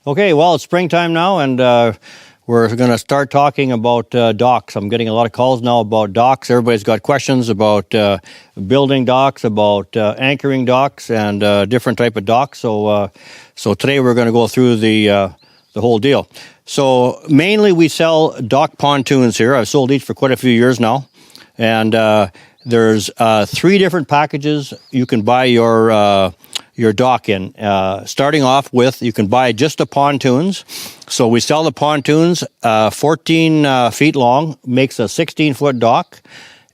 Okay, well, it's springtime now, and we're going to start talking about docks. I'm getting a lot of calls now about docks. Everybody's got questions about building docks, about anchoring docks, and different type of docks. So today we're going to go through the whole deal. So mainly we sell dock pontoons here. I've sold each for quite a few years now, and there's 3 different packages you can buy your dock in. Starting off with, you can buy just the pontoons. So we sell the pontoons 14 feet long, makes a 16-foot dock,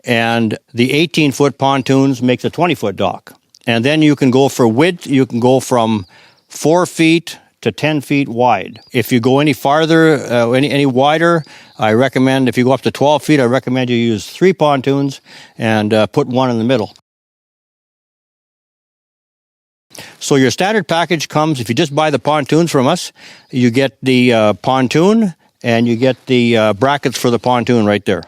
and the 18-foot pontoons makes a 20-foot dock. And then you can go for width, you can go from 4 feet to 10 feet wide. If you go any farther, any wider, I recommend, if you go up to 12 feet, I recommend you use 3 pontoons and put 1 in the middle. So your standard package comes, if you just buy the pontoons from us, you get the pontoon and you get the brackets for the pontoon right there.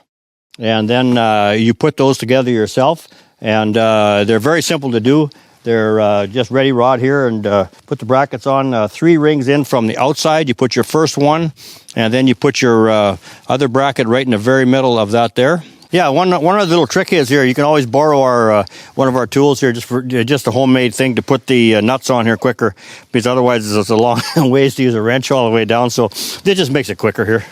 And then you put those together yourself, and they're very simple to do. They're just ready rod here, and put the brackets on, 3 rings in from the outside. You put your first one, and then you put your other bracket right in the very middle of that there. Yeah, one other little trick is here. You can always borrow our one of our tools here, just a homemade thing to put the nuts on here quicker, because otherwise it's a long ways to use a wrench all the way down. So it just makes it quicker here.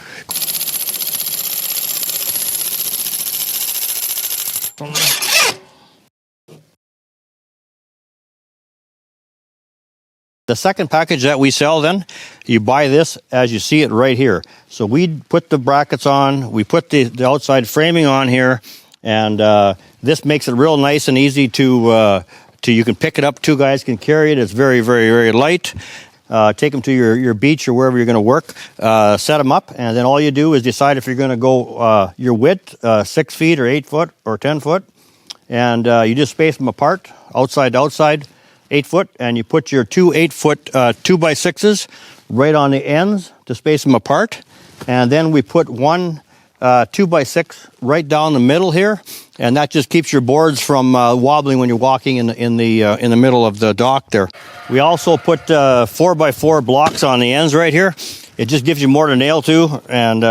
The second package that we sell, then, you buy this as you see it right here. So we put the brackets on, we put the outside framing on here, and this makes it real nice and easy to you can pick it up. 2 guys can carry it. It's very, very, very light. Take them to your beach or wherever you're going to work. Set them up, and then all you do is decide if you're going to go your width, 6 feet or 8 foot or 10 foot, and you just space them apart, outside to outside. 8 foot, and you put your 2 8-foot 2x6s right on the ends to space them apart, and then we put 1 2x6 right down the middle here, and that just keeps your boards from wobbling when you're walking in the middle of the dock there. We also put 4x4 blocks on the ends right here. It just gives you more to nail to, and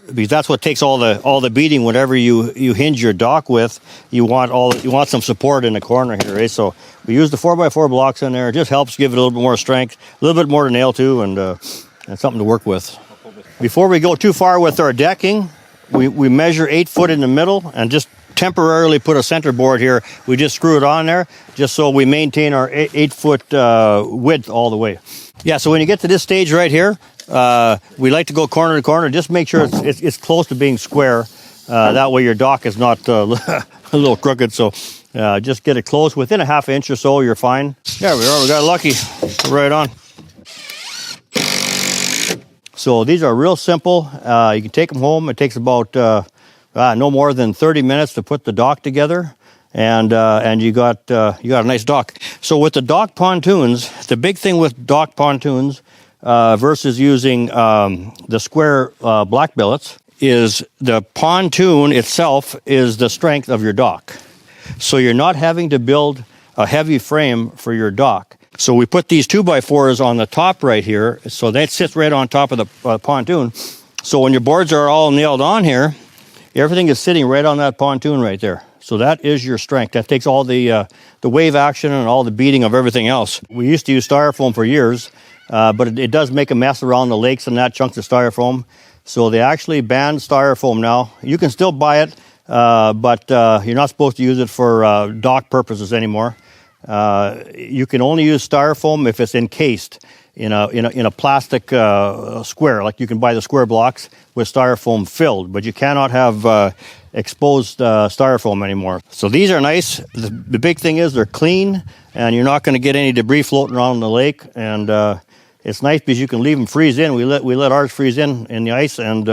because that's what takes all the beating. Whatever you hinge your dock with, you want some support in the corner here, right? So we use the 4x4 blocks in there. It just helps give it a little bit more strength, a little bit more to nail to, and something to work with. Before we go too far with our decking, we measure 8 foot in the middle and just temporarily put a center board here. We just screw it on there just so we maintain our 8 foot width all the way. Yeah, so when you get to this stage right here, we like to go corner to corner. Just make sure it's close to being square. That way your dock is not a little crooked. So just get it close. Within a ½ inch or so, you're fine. There we are. We got lucky. Right on. So these are real simple. You can take them home. It takes about no more than 30 minutes to put the dock together. And you got a nice dock. So with the dock pontoons, the big thing with dock pontoons versus using the square black billets is the pontoon itself is the strength of your dock. So you're not having to build a heavy frame for your dock. So we put these 2x4s on the top right here, so that sits right on top of the pontoon. So when your boards are all nailed on here, everything is sitting right on that pontoon right there. So that is your strength. That takes all the wave action and all the beating of everything else. We used to use styrofoam for years, but it does make a mess around the lakes and that, chunks of styrofoam. So they actually banned styrofoam now. You can still buy it, but you're not supposed to use it for dock purposes anymore. You can only use styrofoam if it's encased in a plastic square. Like you can buy the square blocks with styrofoam filled, but you cannot have exposed styrofoam anymore. So these are nice. The big thing is they're clean, and you're not going to get any debris floating around in the lake. And it's nice because you can leave them freeze in. We let ours freeze in the ice, and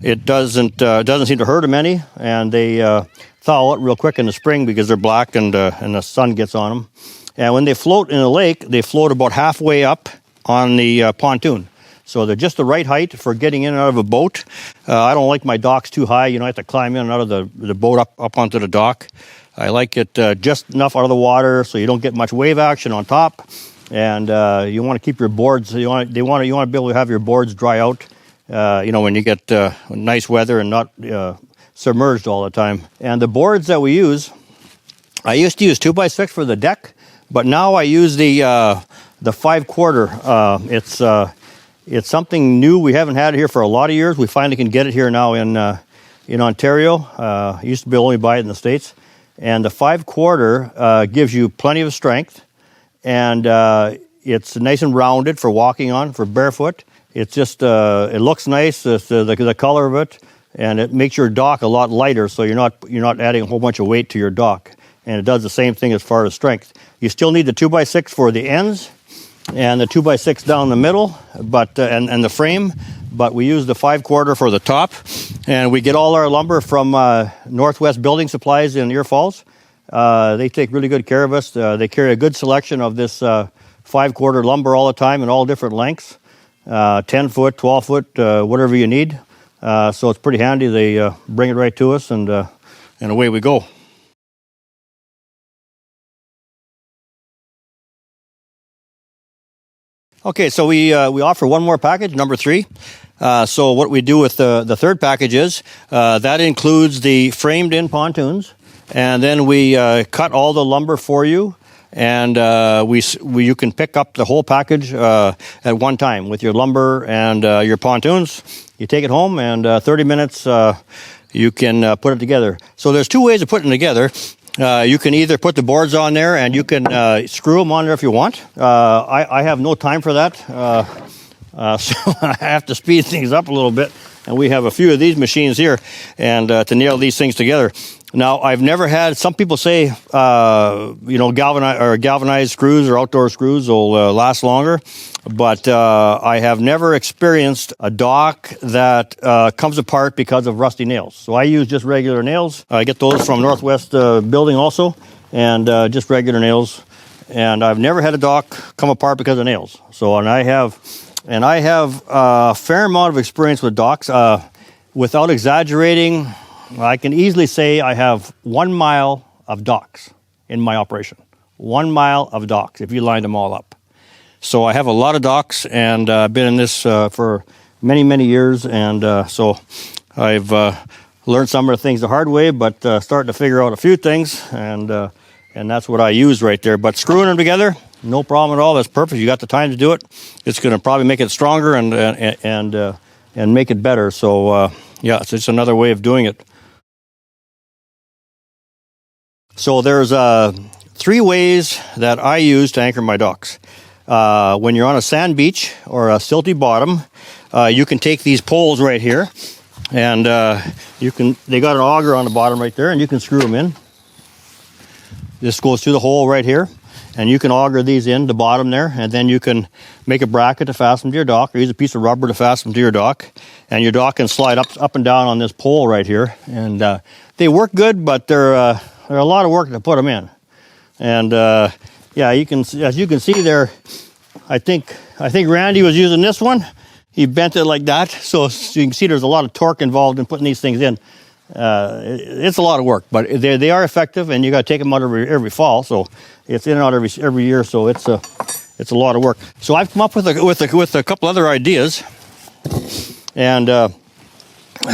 it doesn't seem to hurt them any. And they thaw out real quick in the spring because they're black and the sun gets on them. And when they float in the lake, they float about halfway up on the pontoon. So they're just the right height for getting in and out of a boat. I don't like my docks too high. You know, I have to climb in and out of the boat up onto the dock. I like it just enough out of the water so you don't get much wave action on top. and you want to keep your boards. You want to be able to have your boards dry out. When you get nice weather and not submerged all the time. And the boards that we use, I used to use 2x6 for the deck, but now I use the 5/4. It's something new. We haven't had it here for a lot of years. We finally can get it here now in Ontario. I used to be only buy it in the States. And the 5/4 gives you plenty of strength, and it's nice and rounded for walking on, for barefoot. It's just, it looks nice, the color of it, and it makes your dock a lot lighter, so you're not adding a whole bunch of weight to your dock. And it does the same thing as far as strength. You still need the 2x6 for the ends, and the 2x6 down the middle, but and the frame, but we use the 5/4 for the top. And we get all our lumber from Northwest Building Supplies in Ear Falls. They take really good care of us. They carry a good selection of this 5/4 lumber all the time in all different lengths. 10 foot, 12 foot, whatever you need. So it's pretty handy. They bring it right to us, and away we go. Okay, so we offer one more package, number 3. So what we do with the third package is that includes the framed-in pontoons, and then we cut all the lumber for you. And you can pick up the whole package at one time with your lumber and your pontoons. You take it home, and 30 minutes you can put it together. So there's 2 ways of putting it together. You can either put the boards on there, and you can screw them on there if you want. I have no time for that, so I have to speed things up a little bit. And we have a few of these machines here, and to nail these things together. Now, I've never had, some people say, galvanized screws or outdoor screws will last longer, but I have never experienced a dock that comes apart because of rusty nails. So I use just regular nails. I get those from Northwest Building also, and just regular nails. And I've never had a dock come apart because of nails. So, and I have a fair amount of experience with docks. Without exaggerating, I can easily say I have 1 mile of docks in my operation. 1 mile of docks, if you lined them all up. So I have a lot of docks, and I've been in this for many, many years. And so I've learned some of the things the hard way, but starting to figure out a few things. And that's what I use right there. But screwing them together, no problem at all. That's perfect. You got the time to do it. It's going to probably make it stronger and make it better. So yeah, it's just another way of doing it. So there's 3 ways that I use to anchor my docks. When you're on a sand beach or a silty bottom, you can take these poles right here, and they got an auger on the bottom right there, and you can screw them in. This goes through the hole right here, and you can auger these in the bottom there, and then you can make a bracket to fasten to your dock, or use a piece of rubber to fasten to your dock, and your dock can slide up and down on this pole right here. And they work good, but they're a lot of work to put them in. And yeah, as you can see there, I think Randy was using this one. He bent it like that, so you can see there's a lot of torque involved in putting these things in. It's a lot of work, but they are effective, and you got to take them out every fall. So it's in and out every year. So it's a lot of work. So I've come up with a couple other ideas, and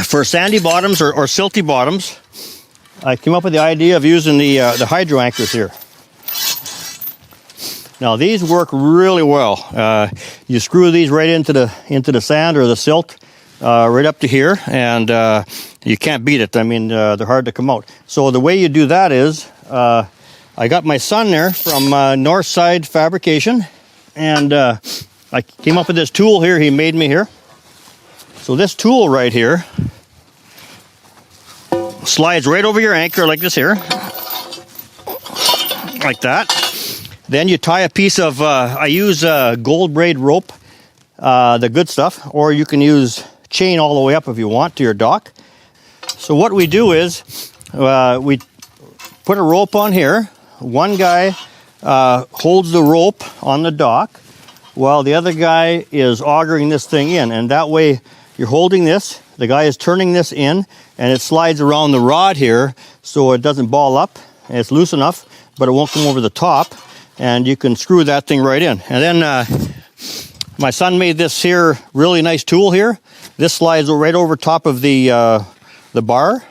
for sandy bottoms or silty bottoms, I came up with the idea of using the hydro anchors here. Now these work really well. You screw these right into the sand or the silt, right up to here, and you can't beat it. I mean, they're hard to come out. So the way you do that is, I got my son there from Northside Fabrication, and I came up with this tool here. He made me here. So this tool right here slides right over your anchor like this here, like that. Then you tie a piece of, I use gold braid rope, the good stuff, or you can use chain all the way up if you want to your dock. So what we do is we put a rope on here. One guy holds the rope on the dock while the other guy is augering this thing in, and that way you're holding this, the guy is turning this in, and it slides around the rod here so it doesn't ball up, and it's loose enough, but it won't come over the top. and you can screw that thing right in. And then my son made this here really nice tool here. This slides right over top of the bar,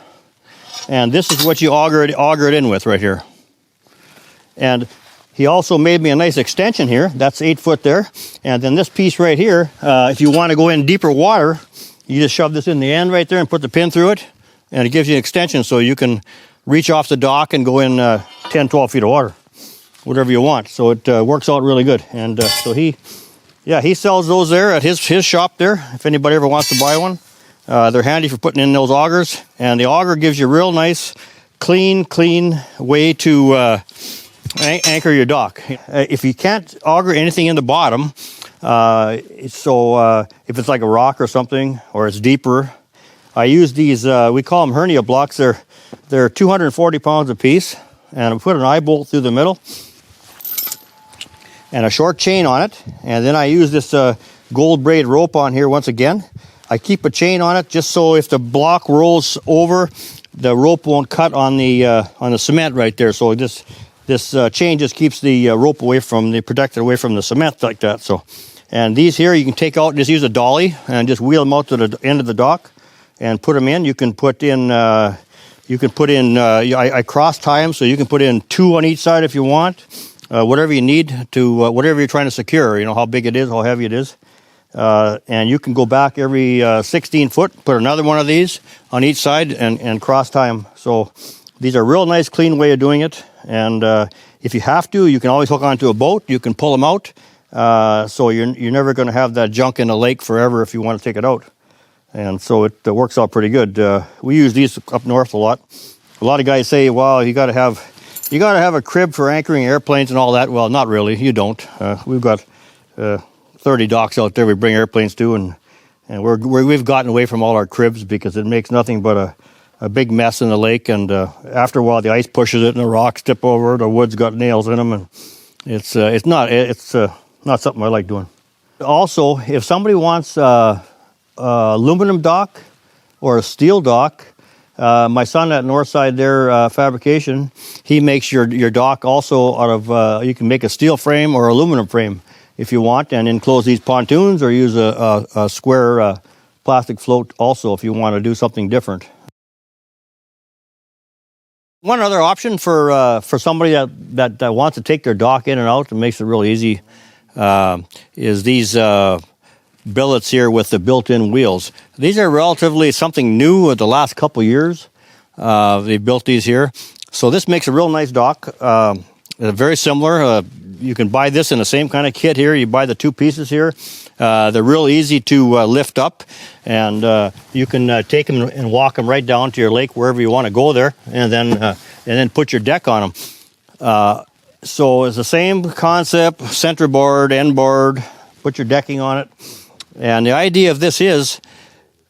and this is what you auger it in with right here. And he also made me a nice extension here. That's 8 foot there. And then this piece right here, if you want to go in deeper water, you just shove this in the end right there and put the pin through it, and it gives you an extension so you can reach off the dock and go in 10, 12 feet of water, whatever you want. So it works out really good. And so he sells those there at his shop there, if anybody ever wants to buy one. They're handy for putting in those augers. And the auger gives you a real nice, clean way to anchor your dock. If you can't auger anything in the bottom, if it's like a rock or something, or it's deeper, I use these, we call them hernia blocks. They're 240 pounds a piece, and I put an eye bolt through the middle and a short chain on it, and then I use this gold braid rope on here once again. I keep a chain on it just so if the block rolls over, the rope won't cut on the cement right there. So this chain just keeps the rope protected away from the cement like that. So, and these here you can take out and just use a dolly and just wheel them out to the end of the dock and put them in. You can put in I cross tie them, so you can put in 2 on each side if you want. Whatever you need to, whatever you're trying to secure, you know, how big it is, how heavy it is. And you can go back every 16 foot, put another one of these on each side and cross tie them. So these are a real nice, clean way of doing it. And if you have to, you can always hook onto a boat. You can pull them out. So you're never going to have that junk in the lake forever if you want to take it out. And so it works out pretty good. We use these up north a lot. A lot of guys say, well, you got to have a crib for anchoring airplanes and all that. Well, not really. You don't. We've got 30 docks out there we bring airplanes to, and we've gotten away from all our cribs because it makes nothing but a big mess in the lake. And after a while, the ice pushes it, and the rocks tip over. The wood's got nails in them, and it's not something I like doing. Also, if somebody wants aluminum dock or a steel dock, my son at Northside there, fabrication, he makes your dock also out of, you can make a steel frame or aluminum frame if you want, and enclose these pontoons, or use a square plastic float also if you want to do something different. One other option for somebody that wants to take their dock in and out and makes it real easy is these billets here with the built-in wheels. These are relatively something new in the last couple years. They built these here. So this makes a real nice dock. Very similar. You can buy this in the same kind of kit here. You buy the 2 pieces here. They're real easy to lift up, and you can take them and walk them right down to your lake wherever you want to go there, and then put your deck on them. So it's the same concept: center board, end board, put your decking on it. And the idea of this is,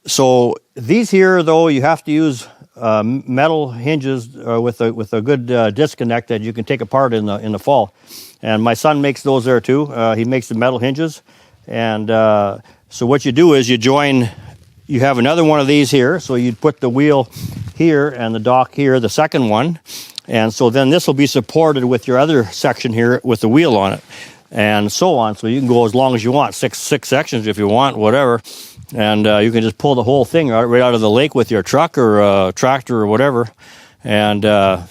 so these here though, you have to use metal hinges with a good disconnect that you can take apart in the fall. And my son makes those there too. He makes the metal hinges. And so what you do is you have another one of these here. So you'd put the wheel here and the dock here, the second one. And so then this will be supported with your other section here with the wheel on it, and so on. So you can go as long as you want, six sections if you want, whatever. And you can just pull the whole thing right out of the lake with your truck or tractor or whatever. And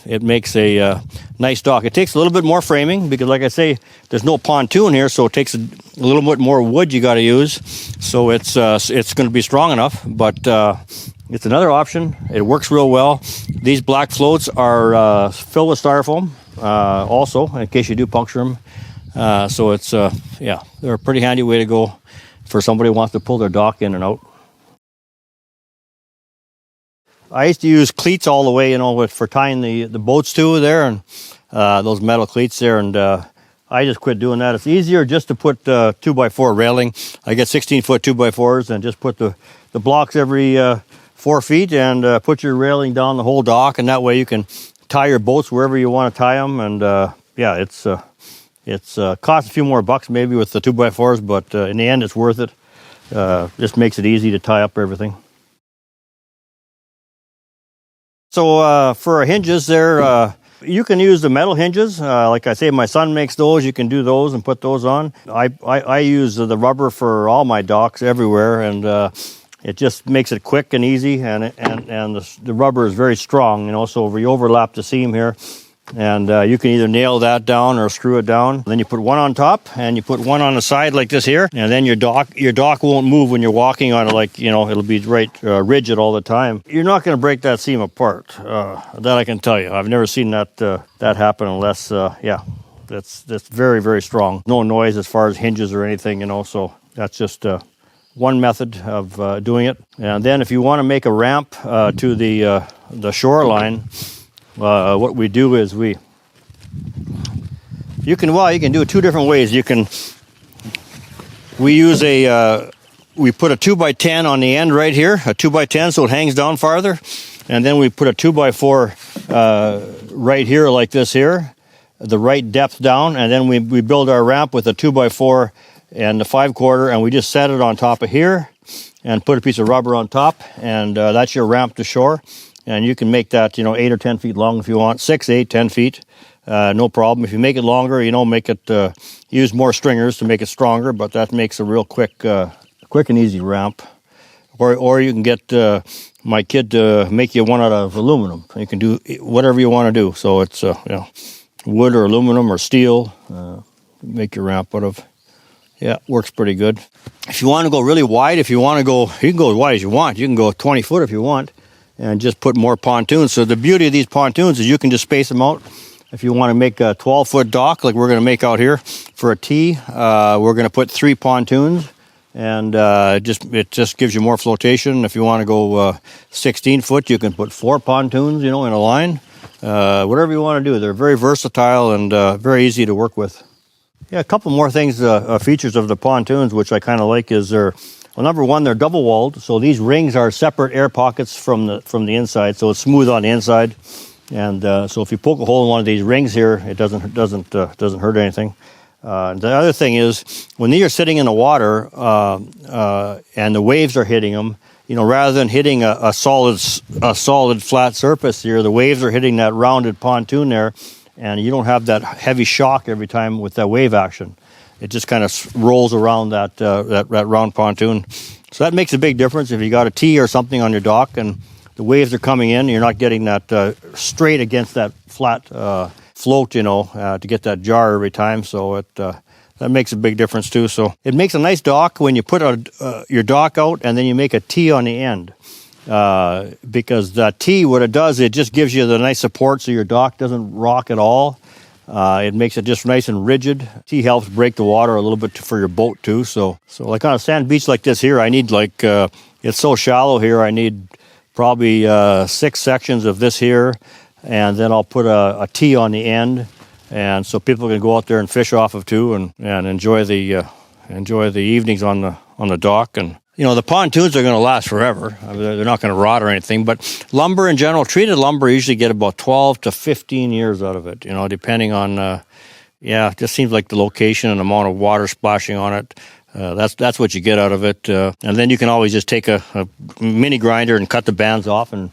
it makes a nice dock. It takes a little bit more framing because, like I say, there's no pontoon here, so it takes a little bit more wood you got to use. So it's going to be strong enough, but it's another option. It works real well. These black floats are filled with styrofoam also, in case you do puncture them. So it's, they're a pretty handy way to go for somebody who wants to pull their dock in and out. I used to use cleats all the way, for tying the boats to there, and those metal cleats there, and I just quit doing that. It's easier just to put 2x4 railing. I get 16-foot 2x4s and just put the blocks every 4 feet and put your railing down the whole dock, and that way you can tie your boats wherever you want to tie them. And it's cost a few more bucks maybe with the 2x4s, but in the end it's worth it. Just makes it easy to tie up everything. So for our hinges there, You can use the metal hinges. Like I say, my son makes those. You can do those and put those on. I use the rubber for all my docks everywhere, and it just makes it quick and easy, and the rubber is very strong, you know, so we overlap the seam here, and you can either nail that down or screw it down. Then you put one on top, and you put one on the side like this here, and then your dock won't move when you're walking on it, like, you know, it'll be right rigid all the time. You're not going to break that seam apart, that I can tell you. I've never seen that happen unless, that's very, very strong. No noise as far as hinges or anything, you know, so that's just one method of doing it. And then if you want to make a ramp to the shoreline, what we do is you can do it two different ways. We put a 2x10 on the end right here, a 2x10 so it hangs down farther, and then we put a 2x4 right here like this here, the right depth down, and then we build our ramp with a 2x4 and the 5/4, and we just set it on top of here and put a piece of rubber on top, and that's your ramp to shore. And you can make that, you know, 8 or 10 feet long if you want, 6, 8, 10 feet, no problem. If you make it longer, you know, make it use more stringers to make it stronger, but that makes a real quick and easy ramp. Or you can get my kid to make you one out of aluminum. You can do whatever you want to do. So it's you know, wood or aluminum or steel. Make your ramp out of. Yeah, works pretty good. If you want to go really wide, you can go as wide as you want. You can go 20 foot if you want, and just put more pontoons. So the beauty of these pontoons is you can just space them out. If you want to make a 12-foot dock, like we're going to make out here for a T, we're going to put 3 pontoons, and it just gives you more flotation. If you want to go 16 foot, you can put 4 pontoons, you know, in a line. Whatever you want to do. They're very versatile and very easy to work with. Yeah, a couple more things, features of the pontoons, which I kind of like, is number one, they're double walled. So these rings are separate air pockets from the inside, so it's smooth on the inside. And so if you poke a hole in one of these rings here, it doesn't hurt anything. The other thing is, when you're sitting in the water and the waves are hitting them, you know, rather than hitting a solid flat surface here, the waves are hitting that rounded pontoon there. And you don't have that heavy shock every time with that wave action. It just kind of rolls around that round pontoon. So that makes a big difference if you got a T or something on your dock and the waves are coming in. You're not getting that straight against that flat float, you know, to get that jar every time. So that makes a big difference too. So it makes a nice dock when you put your dock out and then you make a T on the end. Because that T, what it does, it just gives you the nice support so your dock doesn't rock at all. It makes it just nice and rigid. T helps break the water a little bit for your boat too. So like on a sand beach like this here, I need it's so shallow here, I need probably 6 sections of this here, and then I'll put a T on the end, and so people can go out there and fish off of too, and enjoy the evenings on the dock. And you know, the pontoons are going to last forever. They're not going to rot or anything, but lumber in general, treated lumber, usually get about 12 to 15 years out of it, you know, depending on, it just seems like the location and amount of water splashing on it. That's what you get out of it. And then you can always just take a mini grinder and cut the bands off and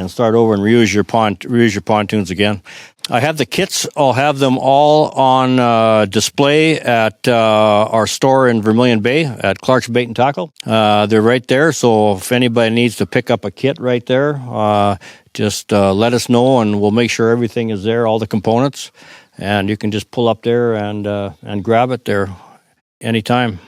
start over and reuse your pontoons again. I have the kits. I'll have them all on display at our store in Vermilion Bay at Clark's Bait and Tackle. They're right there, so if anybody needs to pick up a kit right there, just let us know, and we'll make sure everything is there, all the components, and you can just pull up there and grab it there anytime.